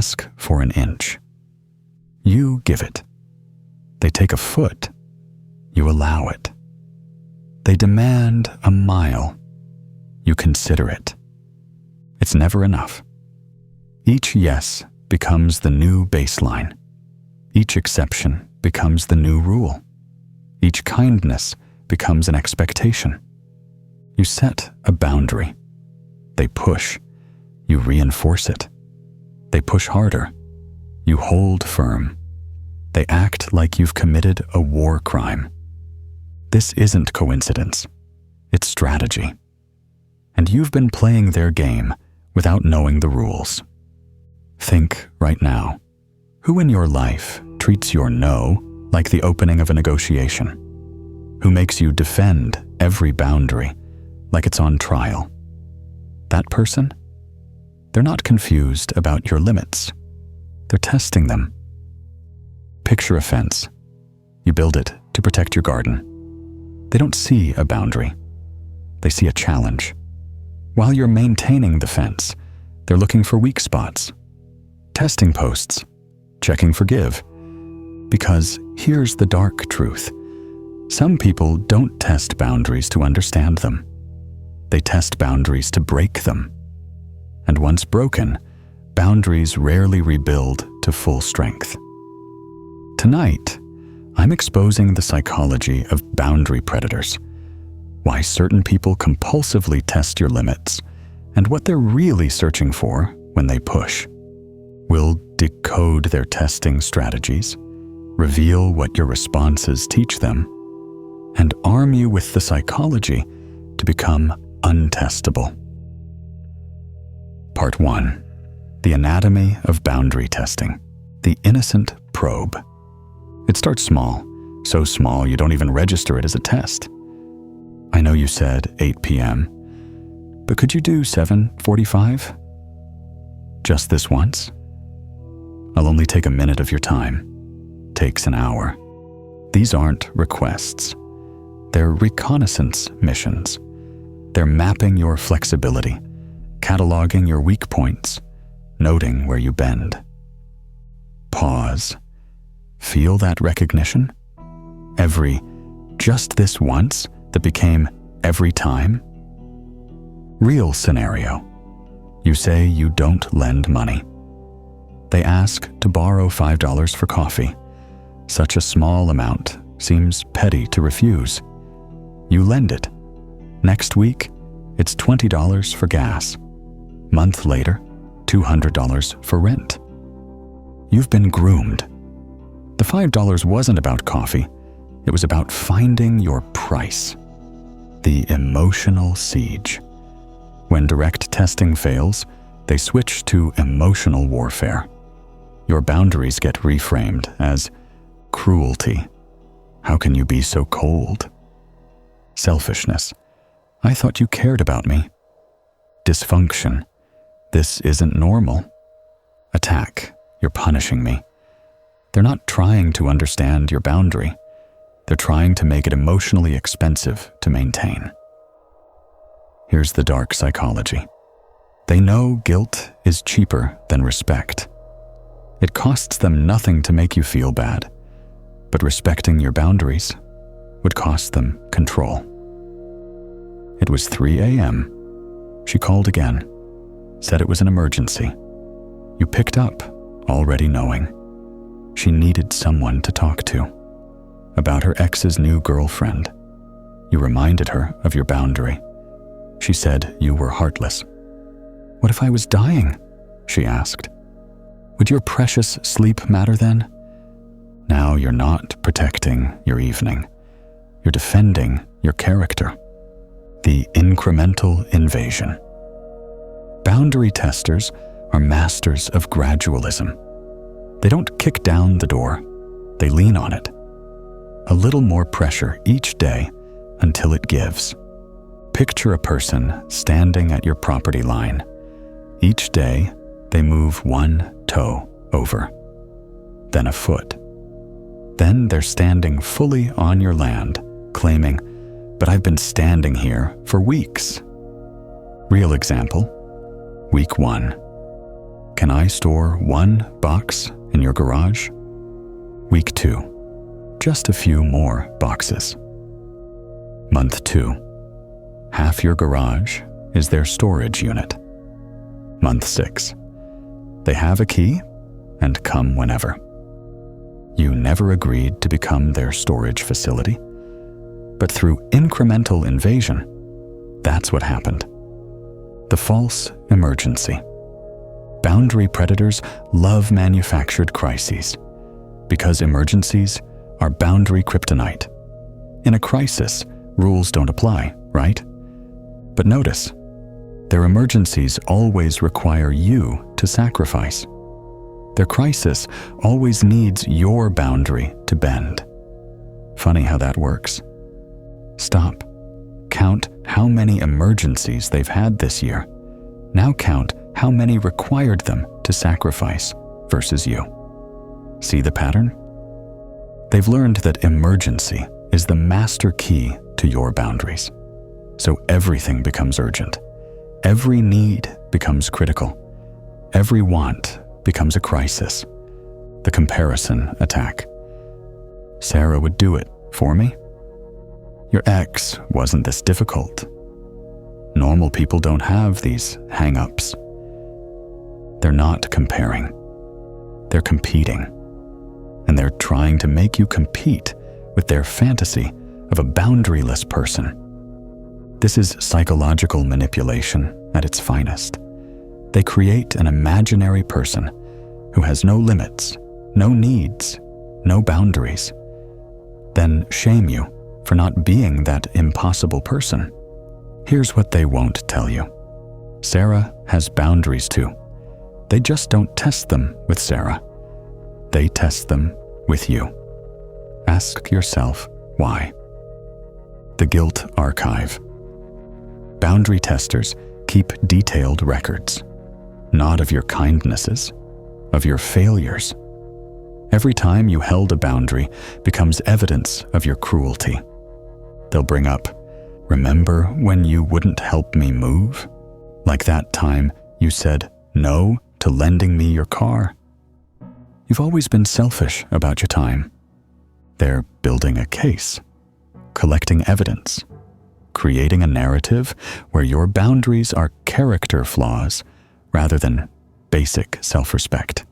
ask for an inch. You give it. They take a foot. You allow it. They demand a mile. You consider it. It's never enough. Each yes becomes the new baseline. Each exception becomes the new rule. Each kindness becomes an expectation. You set a boundary. They push. You reinforce it. They push harder. You hold firm. They act like you've committed a war crime. This isn't coincidence. It's strategy. And you've been playing their game without knowing the rules. Think right now. Who in your life treats your no like the opening of a negotiation? Who makes you defend every boundary like it's on trial? That person? They're not confused about your limits. They're testing them. Picture a fence. You build it to protect your garden. They don't see a boundary. They see a challenge. While you're maintaining the fence, they're looking for weak spots, testing posts, checking for give. Because here's the dark truth. Some people don't test boundaries to understand them. They test boundaries to break them. And once broken, boundaries rarely rebuild to full strength. Tonight, I'm exposing the psychology of boundary predators, why certain people compulsively test your limits, and what they're really searching for when they push. We'll decode their testing strategies, reveal what your responses teach them, and arm you with the psychology to become untestable. Part 1. The anatomy of boundary testing. The innocent probe. It starts small, so small you don't even register it as a test. I know you said 8 p.m., but could you do 7:45? Just this once? I'll only take a minute of your time. Takes an hour. These aren't requests. They're reconnaissance missions. They're mapping your flexibility, cataloging your weak points, noting where you bend. Pause. Feel that recognition? Every just this once that became every time? Real scenario. You say you don't lend money. They ask to borrow $5 for coffee. Such a small amount seems petty to refuse. You lend it. Next week, it's $20 for gas. Month later, $200 for rent. You've been groomed. The $5 wasn't about coffee. It was about finding your price. The emotional siege. When direct testing fails, they switch to emotional warfare. Your boundaries get reframed as cruelty. How can you be so cold? Selfishness. I thought you cared about me. Dysfunction. This isn't normal. Attack. You're punishing me. They're not trying to understand your boundary. They're trying to make it emotionally expensive to maintain. Here's the dark psychology. They know guilt is cheaper than respect. It costs them nothing to make you feel bad, but respecting your boundaries would cost them control. It was 3 a.m. She called again, said it was an emergency. You picked up, already knowing. She needed someone to talk to. About her ex's new girlfriend. You reminded her of your boundary. She said you were heartless. What if I was dying? She asked. Would your precious sleep matter then? Now you're not protecting your evening. You're defending your character. The incremental invasion. Boundary testers are masters of gradualism. They don't kick down the door. They lean on it. A little more pressure each day until it gives. Picture a person standing at your property line. Each day, they move one toe over, then a foot. Then they're standing fully on your land, claiming, "But I've been standing here for weeks." Real example. Week 1. Can I store 1 box in your garage? Week 2, just a few more boxes. Month 2, half your garage is their storage unit. Month 6, they have a key and come whenever. You never agreed to become their storage facility, but through incremental invasion, that's what happened. The false emergency. Boundary predators love manufactured crises because emergencies are boundary kryptonite. In a crisis, rules don't apply, right? But notice, their emergencies always require you to sacrifice. Their crisis always needs your boundary to bend. Funny how that works. Stop. Count how many emergencies they've had this year. Now count how many required them to sacrifice versus you. See the pattern? They've learned that emergency is the master key to your boundaries. So everything becomes urgent. Every need becomes critical. Every want becomes a crisis. The comparison attack. Sarah would do it for me. Your ex wasn't this difficult. Normal people don't have these hang-ups. They're not comparing. They're competing. And they're trying to make you compete with their fantasy of a boundaryless person. This is psychological manipulation at its finest. They create an imaginary person who has no limits, no needs, no boundaries. Then shame you for not being that impossible person. Here's what they won't tell you. Sarah has boundaries too. They just don't test them with Sarah. They test them with you. Ask yourself why. The guilt archive. Boundary testers keep detailed records, not of your kindnesses, of your failures. Every time you held a boundary becomes evidence of your cruelty. They'll bring up, remember when you wouldn't help me move? Like that time you said no to lending me your car. You've always been selfish about your time. They're building a case, collecting evidence, creating a narrative where your boundaries are character flaws rather than basic self-respect.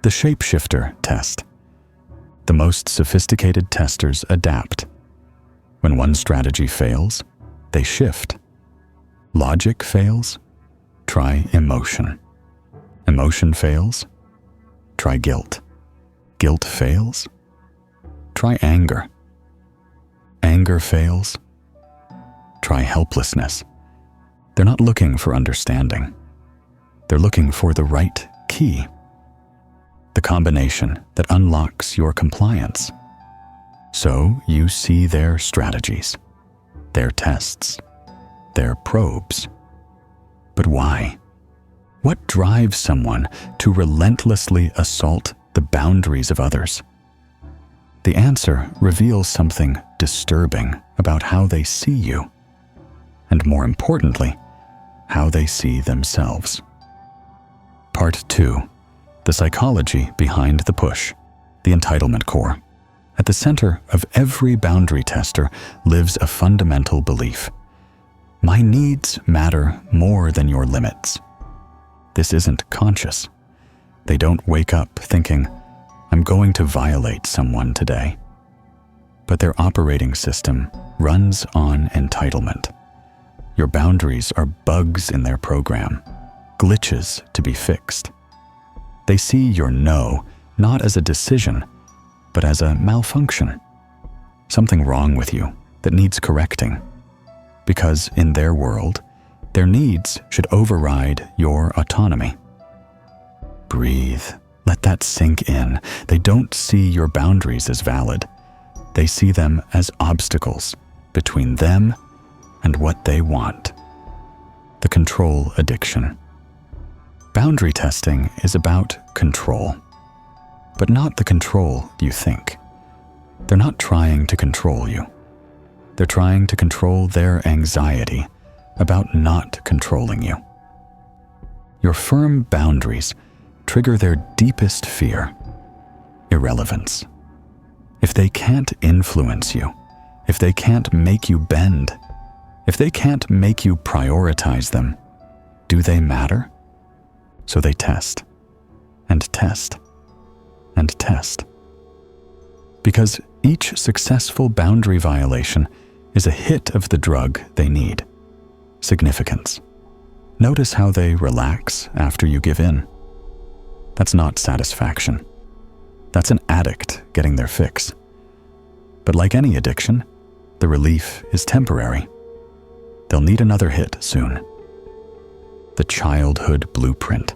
The shapeshifter test. The most sophisticated testers adapt. When one strategy fails, they shift. Logic fails, try emotion. Emotion fails, try guilt. Guilt fails, try anger. Anger fails, try helplessness. They're not looking for understanding. They're looking for the right key. The combination that unlocks your compliance. So you see their strategies, their tests, their probes. But why? What drives someone to relentlessly assault the boundaries of others? The answer reveals something disturbing about how they see you, and more importantly, how they see themselves. Part 2. The psychology behind the push, the entitlement core. At the center of every boundary tester lives a fundamental belief. My needs matter more than your limits. This isn't conscious. They don't wake up thinking, I'm going to violate someone today. But their operating system runs on entitlement. Your boundaries are bugs in their program, glitches to be fixed. They see your no not as a decision, but as a malfunction. Something wrong with you that needs correcting. Because in their world, their needs should override your autonomy. Breathe. Let that sink in. They don't see your boundaries as valid. They see them as obstacles between them and what they want. The control addiction. Boundary testing is about control, but not the control you think. They're not trying to control you. They're trying to control their anxiety about not controlling you. Your firm boundaries trigger their deepest fear: irrelevance. If they can't influence you, if they can't make you bend, if they can't make you prioritize them, do they matter? So they test, and test, and test. Because each successful boundary violation is a hit of the drug they need: significance. Notice how they relax after you give in. That's not satisfaction. That's an addict getting their fix. But like any addiction, the relief is temporary. They'll need another hit soon. The childhood blueprint.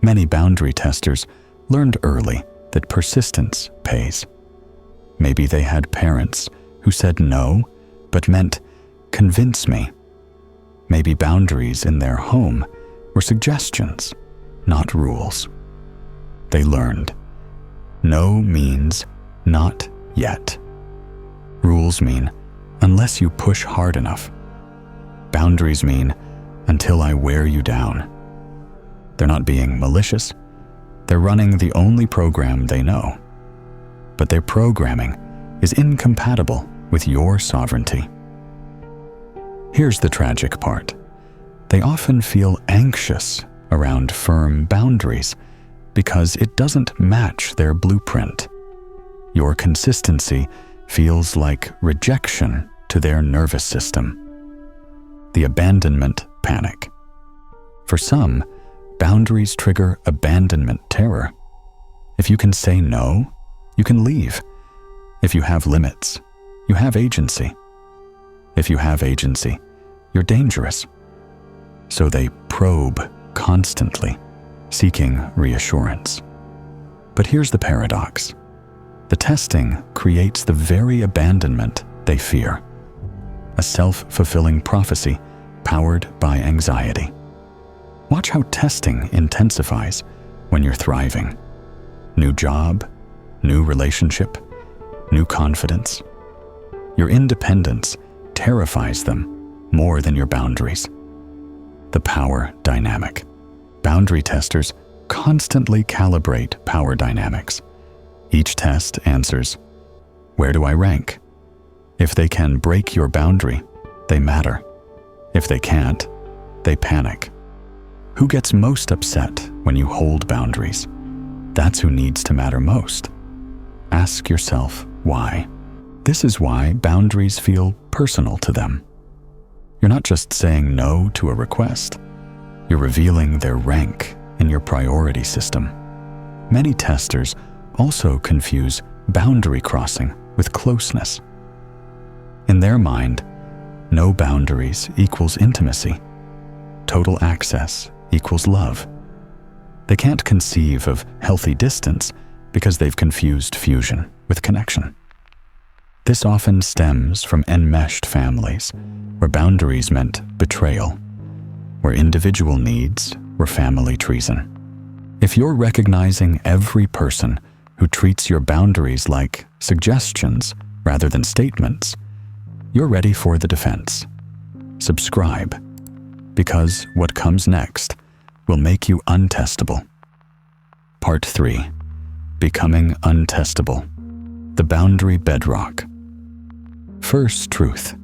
Many boundary testers learned early that persistence pays. Maybe they had parents who said no, but meant, "Convince me." Maybe boundaries in their home were suggestions, not rules. They learned. No means not yet. Rules mean unless you push hard enough. Boundaries mean until I wear you down. They're not being malicious. They're running the only program they know. But their programming is incompatible with your sovereignty. Here's the tragic part. They often feel anxious around firm boundaries because it doesn't match their blueprint. Your consistency feels like rejection to their nervous system. The abandonment panic. For some, boundaries trigger abandonment terror. If you can say no, you can leave. If you have limits, you have agency. If you have agency, you're dangerous. So they probe constantly, seeking reassurance. But here's the paradox. The testing creates the very abandonment they fear. A self-fulfilling prophecy powered by anxiety. Watch how testing intensifies when you're thriving. New job, new relationship, new confidence. Your independence terrifies them more than your boundaries. The power dynamic. Boundary testers constantly calibrate power dynamics. Each test answers, where do I rank? If they can break your boundary, they matter. If they can't, they panic. Who gets most upset when you hold boundaries? That's who needs to matter most. Ask yourself why. This is why boundaries feel personal to them. You're not just saying no to a request. You're revealing their rank in your priority system. Many testers also confuse boundary crossing with closeness. In their mind, no boundaries equals intimacy. Total access equals love. They can't conceive of healthy distance because they've confused fusion with connection. This often stems from enmeshed families, where boundaries meant betrayal, where individual needs were family treason. If you're recognizing every person who treats your boundaries like suggestions rather than statements, you're ready for the defense. Subscribe, because what comes next will make you untestable. Part 3. Becoming untestable. The boundary bedrock. First truth.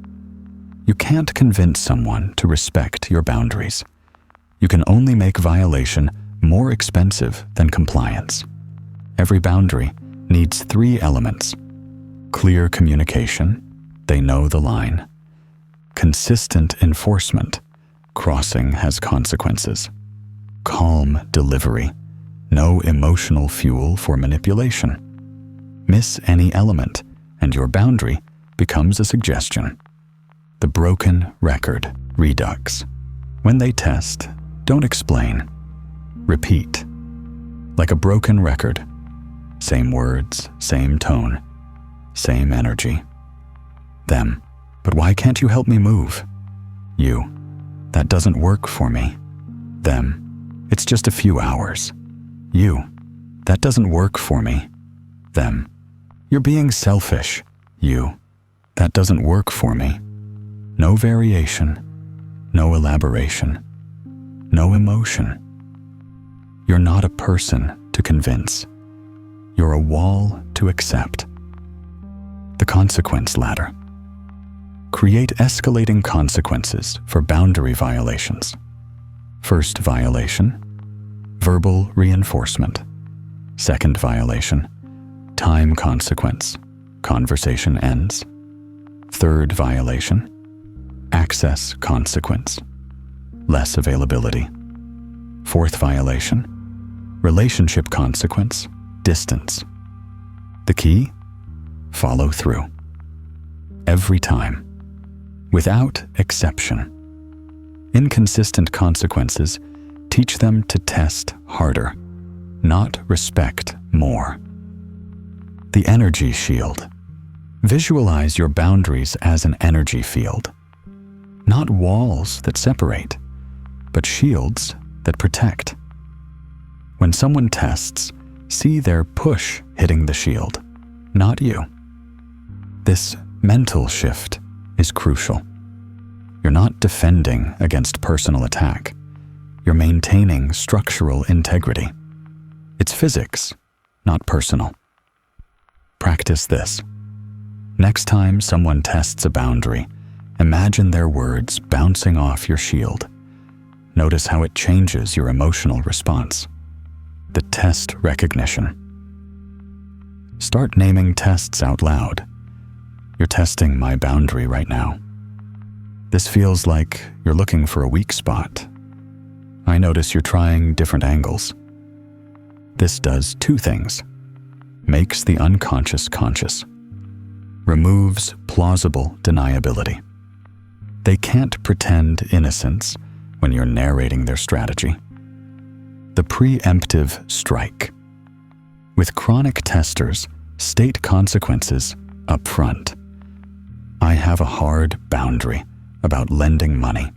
You can't convince someone to respect your boundaries. You can only make violation more expensive than compliance. Every boundary needs 3 elements. Clear communication, they know the line. Consistent enforcement, crossing has consequences. Calm delivery, no emotional fuel for manipulation. Miss any element, and your boundary becomes a suggestion. The broken record redux. When they test, don't explain. Repeat. Like a broken record. Same words, same tone, same energy. Them. But why can't you help me move? You. That doesn't work for me. Them. It's just a few hours. You. That doesn't work for me. Them. You're being selfish. You. That doesn't work for me. No variation. No elaboration. no emotion. You're not a person to convince. You're a wall to accept. The consequence ladder. Create escalating consequences for boundary violations. First violation, verbal reinforcement. Second violation, time consequence, conversation ends. Third violation, access consequence, less availability. Fourth violation, relationship consequence, distance. The key? Follow through. Every time. Without exception. Inconsistent consequences teach them to test harder, not respect more. The energy shield. Visualize your boundaries as an energy field. Not walls that separate, but shields that protect. When someone tests, see their push hitting the shield, not you. This mental shift is crucial. You're not defending against personal attack. You're maintaining structural integrity. It's physics, not personal. Practice this. Next time someone tests a boundary, imagine their words bouncing off your shield. Notice how it changes your emotional response. The test recognition. Start naming tests out loud. You're testing my boundary right now. This feels like you're looking for a weak spot. I notice you're trying different angles. This does two things. Makes the unconscious conscious. Removes plausible deniability. They can't pretend innocence when you're narrating their strategy. The preemptive strike. With chronic testers, state consequences up front. I have a hard boundary about lending money.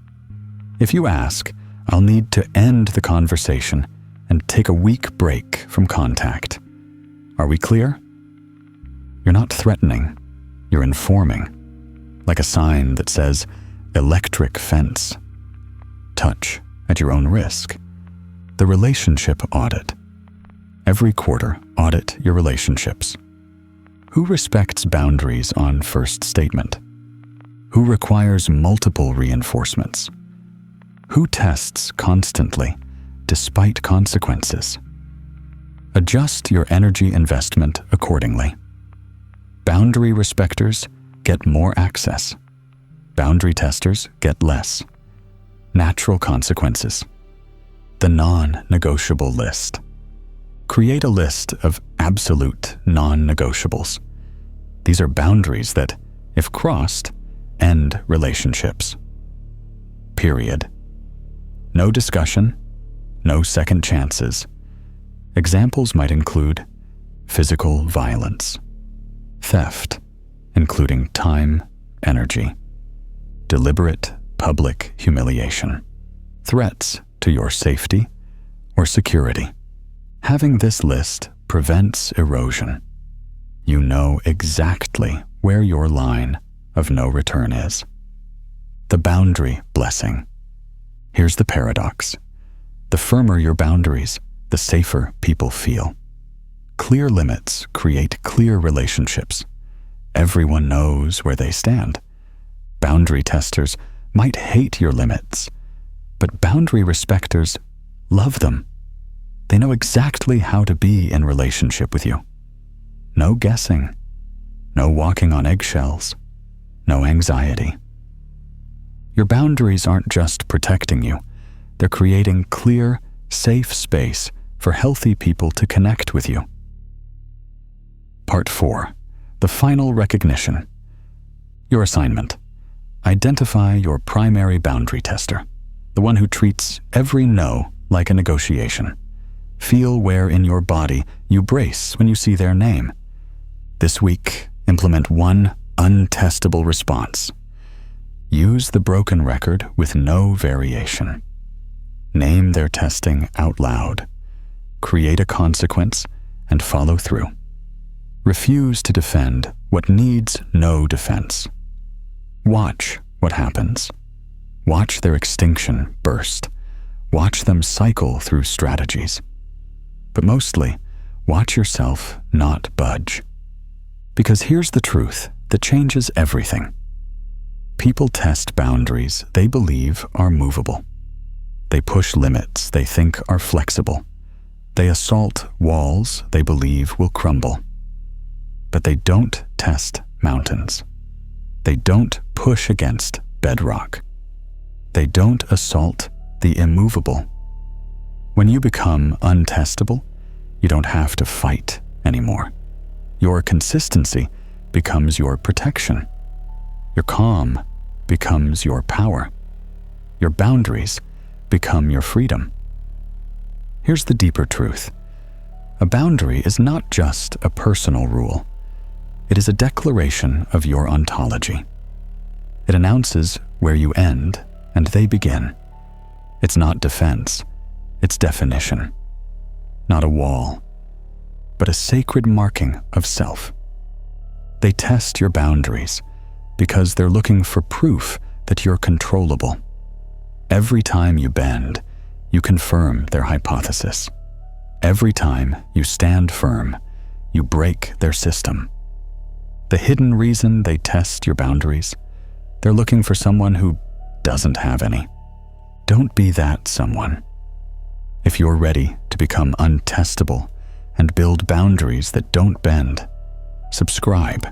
If you ask, I'll need to end the conversation and take a week break from contact. Are we clear? You're not threatening, you're informing, like a sign that says, electric fence. Touch at your own risk. The relationship audit. Every quarter, audit your relationships. Who respects boundaries on first statement? Who requires multiple reinforcements? Who tests constantly, despite consequences? Adjust your energy investment accordingly. Boundary respecters get more access. Boundary testers get less. Natural consequences. The non-negotiable list. Create a list of absolute non-negotiables. These are boundaries that, if crossed, end relationships. Period. No discussion, no second chances. Examples might include physical violence, theft, including time, energy, deliberate public humiliation, threats to your safety or security. Having this list prevents erosion. You know exactly where your line of no return is. The boundary blessing. Here's the paradox. The firmer your boundaries, the safer people feel. Clear limits create clear relationships. Everyone knows where they stand. Boundary testers might hate your limits, but boundary respecters love them. They know exactly how to be in relationship with you. No guessing, no walking on eggshells, no anxiety. Your boundaries aren't just protecting you, they're creating clear, safe space for healthy people to connect with you. Part 4. The final recognition. Your assignment. Identify your primary boundary tester, the one who treats every no like a negotiation. Feel where in your body you brace when you see their name. This week, implement one untestable response. Use the broken record with no variation. Name their testing out loud. Create a consequence and follow through. Refuse to defend what needs no defense. Watch what happens. Watch their extinction burst. Watch them cycle through strategies. But mostly, watch yourself not budge. Because here's the truth that changes everything. People test boundaries they believe are movable. They push limits they think are flexible. They assault walls they believe will crumble. But they don't test mountains. They don't push against bedrock. They don't assault the immovable. When you become untestable, you don't have to fight anymore. Your consistency becomes your protection. Your calm becomes your power. Your boundaries become your freedom. Here's the deeper truth. A boundary is not just a personal rule. It is a declaration of your ontology. It announces where you end and they begin. It's not defense, it's definition. Not a wall, but a sacred marking of self. They test your boundaries because they're looking for proof that you're controllable. Every time you bend, you confirm their hypothesis. Every time you stand firm, you break their system. The hidden reason they test your boundaries, they're looking for someone who doesn't have any. Don't be that someone. If you're ready to become untestable and build boundaries that don't bend, subscribe